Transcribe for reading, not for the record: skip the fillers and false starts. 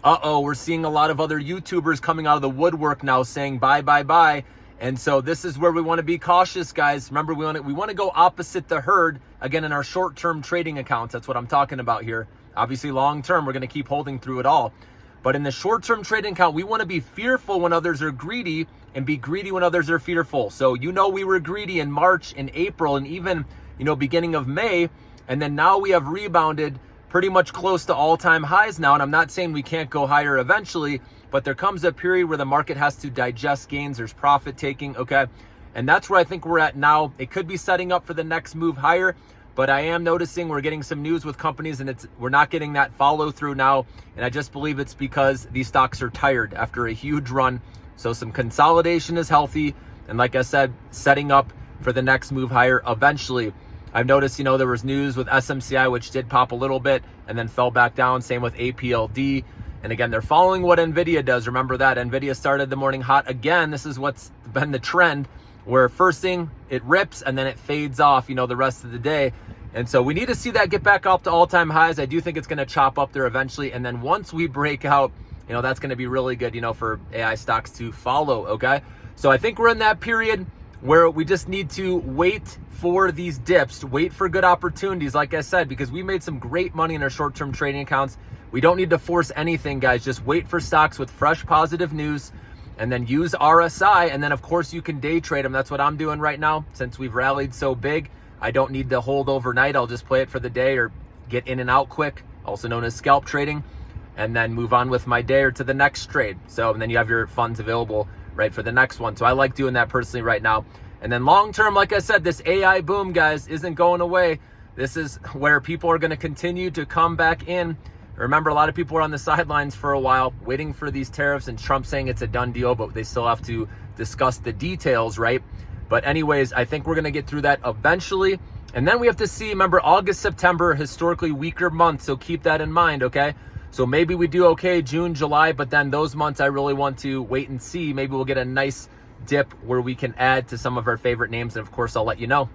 we're seeing a lot of other YouTubers coming out of the woodwork now saying buy, buy, buy. And so this is where we want to be cautious, guys. Remember, we want to go opposite the herd, again, in our short-term trading accounts. That's what I'm talking about here. Obviously, long-term, we're going to keep holding through it all. But in the short-term trading account, we want to be fearful when others are greedy and be greedy when others are fearful. So, we were greedy in March and April and even, beginning of May. And then now we have rebounded pretty much close to all-time highs now. And I'm not saying we can't go higher eventually, but there comes a period where the market has to digest gains. There's profit taking, okay? And that's where I think we're at now. It could be setting up for the next move higher, but I am noticing we're getting some news with companies and we're not getting that follow through now. And I just believe it's because these stocks are tired after a huge run. So some consolidation is healthy. And like I said, setting up for the next move higher eventually. I've noticed, there was news with SMCI, which did pop a little bit and then fell back down. Same with APLD. And again, they're following what NVIDIA does. Remember that NVIDIA started the morning hot again. This is what's been the trend, where first thing it rips and then it fades off, the rest of the day. And so we need to see that get back up to all-time highs. I do think it's going to chop up there eventually. And then once we break out, that's going to be really good, for AI stocks to follow, okay? So I think we're in that period where we just need to wait for these dips, wait for good opportunities, like I said, because we made some great money in our short-term trading accounts. We don't need to force anything, guys. Just wait for stocks with fresh positive news and then use RSI. And then, of course, you can day trade them. That's what I'm doing right now. Since we've rallied so big, I don't need to hold overnight. I'll just play it for the day or get in and out quick, also known as scalp trading, and then move on with my day or to the next trade. So, and then you have your funds available, right, for the next one. So I like doing that personally right now. And then long term, like I said, this AI boom, guys, isn't going away. This is where people are going to continue to come back in. Remember, a lot of people were on the sidelines for a while, waiting for these tariffs and Trump saying it's a done deal, but they still have to discuss the details, right? But anyways, I think we're going to get through that eventually. And then we have to see, remember, August, September, historically weaker months. So keep that in mind, okay? So maybe we do okay June, July, but then those months I really want to wait and see. Maybe we'll get a nice dip where we can add to some of our favorite names. And of course, I'll let you know.